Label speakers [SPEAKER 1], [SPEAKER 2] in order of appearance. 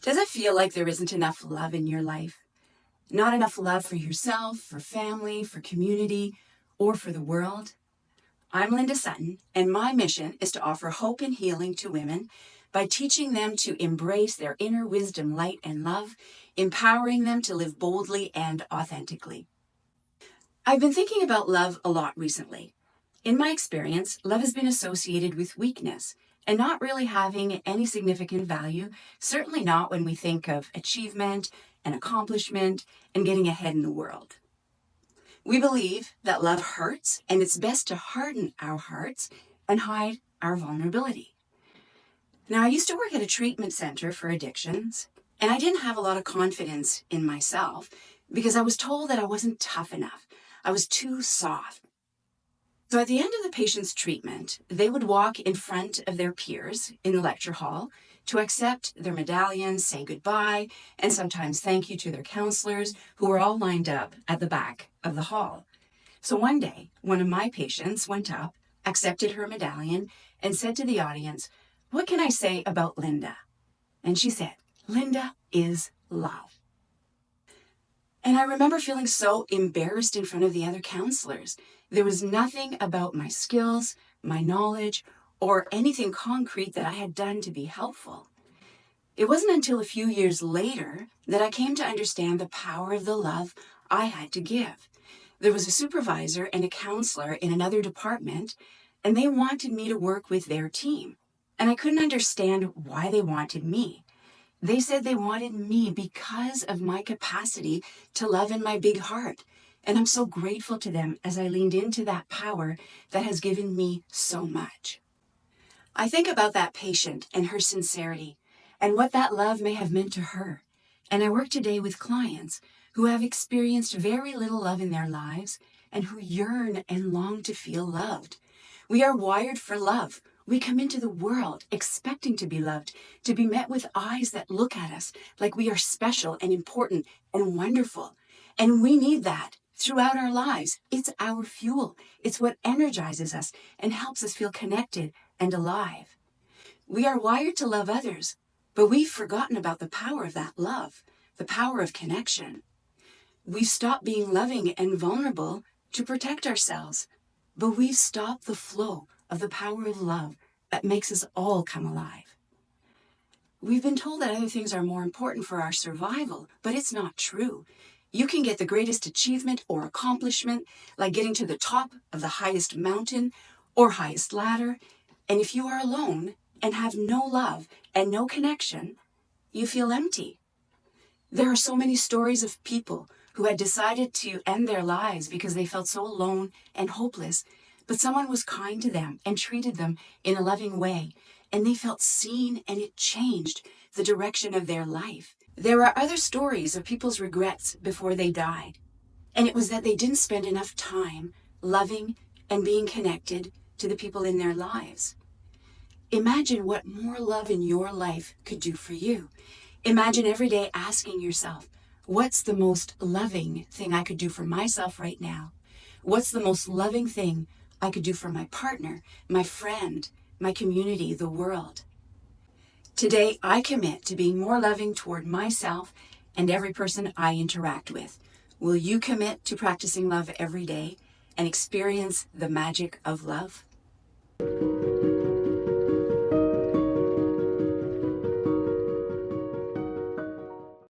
[SPEAKER 1] Does it feel like there isn't enough love in your life? Not enough love for yourself, for family, for community, or for the world? I'm Linda Sutton, and my mission is to offer hope and healing to women by teaching them to embrace their inner wisdom, light, and love, empowering them to live boldly and authentically. I've been thinking about love a lot recently. In my experience, love has been associated with weakness and not really having any significant value, certainly not when we think of achievement and accomplishment and getting ahead in the world. We believe that love hurts, and it's best to harden our hearts and hide our vulnerability. Now, I used to work at a treatment center for addictions, and I didn't have a lot of confidence in myself because I was told that I wasn't tough enough. I was too soft. So at the end of the patient's treatment, they would walk in front of their peers in the lecture hall to accept their medallions, say goodbye, and sometimes thank you to their counselors who were all lined up at the back of the hall. So one day, one of my patients went up, accepted her medallion, and said to the audience, "What can I say about Linda?" And she said, "Linda is love." And I remember feeling so embarrassed in front of the other counselors. There was nothing about my skills, my knowledge, or anything concrete that I had done to be helpful. It wasn't until a few years later that I came to understand the power of the love I had to give. There was a supervisor and a counselor in another department, and they wanted me to work with their team. And I couldn't understand why they wanted me. They said they wanted me because of my capacity to love in my big heart. And I'm so grateful to them as I leaned into that power that has given me so much. I think about that patient and her sincerity and what that love may have meant to her. And I work today with clients who have experienced very little love in their lives and who yearn and long to feel loved. We are wired for love. We come into the world expecting to be loved, to be met with eyes that look at us like we are special and important and wonderful. And we need that throughout our lives. It's our fuel. It's what energizes us and helps us feel connected and alive. We are wired to love others, but we've forgotten about the power of that love, the power of connection. We've stopped being loving and vulnerable to protect ourselves, but we've stopped the flow of the power of love that makes us all come alive. We've been told that other things are more important for our survival, but it's not true. You can get the greatest achievement or accomplishment, like getting to the top of the highest mountain or highest ladder, and if you are alone and have no love and no connection, you feel empty. There are so many stories of people who had decided to end their lives because they felt so alone and hopeless, but someone was kind to them and treated them in a loving way, and they felt seen, and it changed the direction of their life. There are other stories of people's regrets before they died, and it was that they didn't spend enough time loving and being connected to the people in their lives. Imagine what more love in your life could do for you. Imagine every day asking yourself, what's the most loving thing I could do for myself right now? What's the most loving thing I could do for my partner, my friend, my community, the world? Today, I commit to being more loving toward myself and every person I interact with. Will you commit to practicing love every day and experience the magic of love?